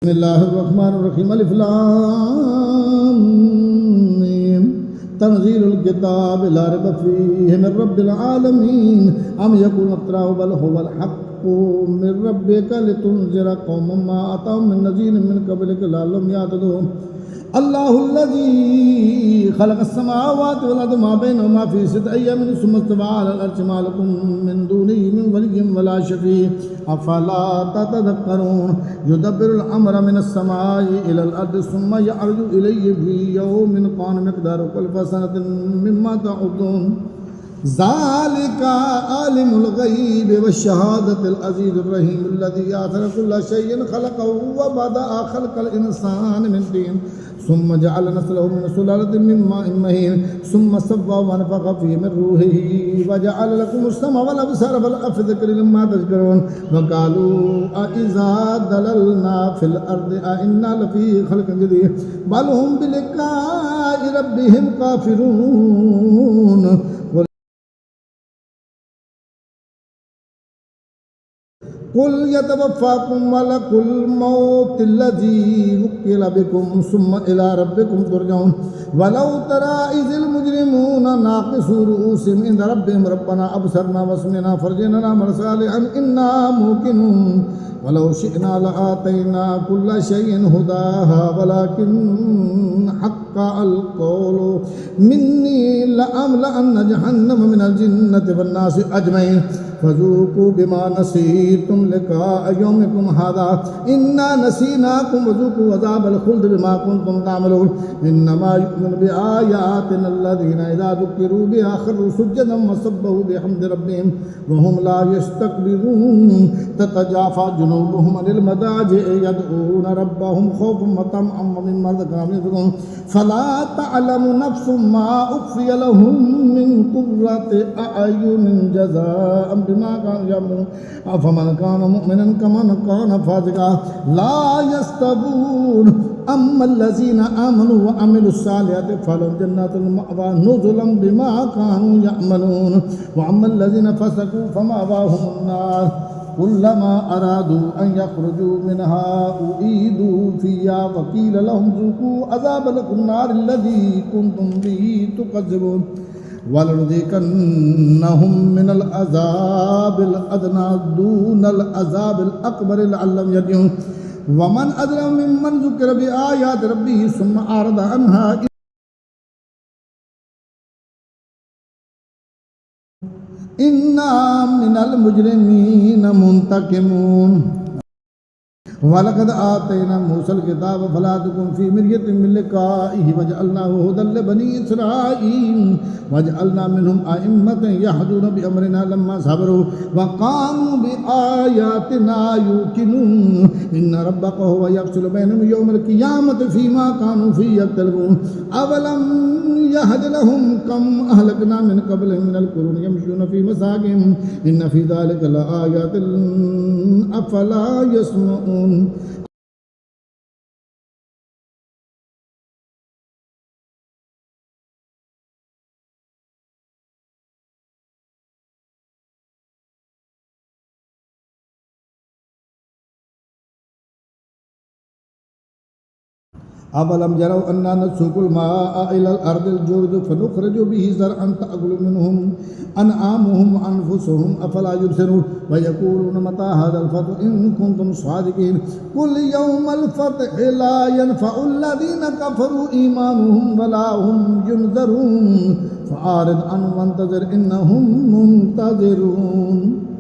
बिस्मिल्लाहिर्रहमानिर्रहीम अलिफ लाम मीम तंज़ीलुल किताब ला रैब फ़ीहि मिर रब्बिल आलमीन अम यक़ूलूना इफ़्तराहु बल हुवल हक़्क़ु मिर रब्बिका लितुनज़िरा क़ौमम मा अताहुम मिन नज़ीरिन मिन क़ब्लिका लअल्लहुम यहतदून अल्लाहुल्लज़ी ख़लक़स समावाति वल अर्ज़ मा बैनहुमा फ़ी सित्तति अय्यामिन सुम्मा इस्तवा अलल अर्शि मा लकुम मिन दूनिही मिन वलिय्यिन वला शफ़ी अफ़ला ततज़क्करून युदब्बिरुल अम्रा मिनस समाई इलल अर्ज़ि सुम्मा यअरुजु इलैहि फ़ी यौमिन कान मिक़दारुहु अल्फ़ सनतिन मिम्मा तअुद्दून ज़ालिका आलिमुल ग़ैबि वश्शहादतिल अज़ीज़ुर रहीमुल्लज़ी अहसना कुल्ला शैइन ख़लक़हु व बदअ ख़ल्क़ल इंसानि मिन तीन सुम्मा जअल नस्लहु मिन सुलालतिन मिन माइन महीन सुम्मा सव्वाहु व नफ़ख़ फ़ीहि मिन रूहिही व जअल लकुमुस समअ वल अब्सारा वल अफ़इदता क़लीलन मा तशकुरून व क़ालू अइज़ा दललना फ़िल अर्ज़ि अइन्ना लफ़ी ख़ल्क़िन जदीद बल हुम बिलिक़ाइ रब्बिहिम काफ़िरून कुल यतवफ़्फ़ाकुम मलकुल मौतिल्लज़ी वुक्किल बिकुम सुम्मा इला रब्बिकुम तुरजऊन वलौ तरा इज़िल मुजरिमूना नाक़िसू रुऊसिहिम इंद रब्बिहिम रब्बना अबसरना वसमिअना फर्जि'ना नअमल सालिहन इन्ना मूक़िनून वलौ शि'ना लआतैना कुल्ला शैइन हुदाहा वलाकिन हक़्क़ल क़ौलु मिन्नी लअमलअन्ना जहन्नम मिनल जिन्नति वन्नासि अजमईन फ़ज़ूक़ू बिमा नसीतुम लिक़ाअ यौमिकुम हाज़ा इन्ना नसीनाकुम वज़ूक़ू अज़ाबल ख़ुल्द बिमा कुन्तुम तअमलून इन्नमा यु'मिनु बिआयातिना अल्लज़ीना इज़ा ज़ुक्किरू बिहा ख़र्रू सुज्जदन व सब्बहू बिहम्दि रब्बिहिम व हुम ला यस्तकबिरून ततजाफ़ा जुनूबुहुम अनिल मदाजि'i यद'ूना रब्बहुम ख़ौफ़न व तमअन व मिम्मा रज़क़नाहुम यunfiqून फ़ला तअलमु नफ़्सुम मा उख़फ़िय लहुम मिन क़ुर्रति अ'युनिन जज़ाअन बिमा कानू यअमलून अफ़मन कान मुअमिनन कमन कान फ़ासिक़ा ला यस्तवून अम्मल्लज़ीना आमनू व अमिलुस्सालिहाति फ़लहुम जन्नातुल मअवा नुज़ुलन बिमा कानू यअमलून व अम्मल्लज़ीना फ़सक़ू फ़मअवाहुमुन नार कुल्लमा अरादू अन यख़रुजू मिनहा उईदू फ़ीहा व क़ील लहुम ज़ूक़ू अज़ाबल नारिल्लज़ी कुन्तुम बिही तुकज़्ज़िबून वलनुज़ीक़न्नहुम मिनल अज़ाबिल अदना दूनल अज़ाबिल अकबर लअल्लहुम यरजिऊन वमन अज़लमु मिम्मन ज़ुक्किर बिआयाति रब्बिही सुम्मा अअरज़ अन्हा इन्ना मिनल मुजरिमीन मुंतक़िमून वलक़द आतैना मूसल किताब फला तकुन फ़ी मिर्यतिन मिन लिक़ाइहि वजअलनाहु हुदल लिबनी इसराईल वजअलना मिनहुम अइम्मतन यहदूना बिअमरिना लम्मा सबरू व क़ामू बिआयातिना यूक़िनून इन्न रब्बका हुवा यफ़्सिलु बैनहुम यौमल क़ियामति फ़ीमा कानू फ़ीहि यख्तलिफ़ून अवलम यहद लहुम कम अहलकना मिन क़ब्लिहिम मिनल क़ुरूनि यमशूना फ़ी मसाकिनिहिम इन्न फ़ी ज़ालिका लआयातिन अफ़ला यस्मऊन अवलम यरौ अन्ना नसुकुल मा'a इलल अर्दिल जुरद फनुख़रिजु बिही ज़रअन तअकुलु मिन्हुम अनआमुहुम व अनफुसुहुम अफ़ला युबसिरून व यक़ूलूना मता हाज़ल फ़त्हु इन कुन्तुम सादिक़ीन कुल यौमल फ़त्हि ला यनफ़उल्लज़ीना कफ़रू ईमानुहुम वला हुम युनज़रून फ़अरिज़ अन्हुम वंतज़िर इन्नहुम मुंतज़िरून।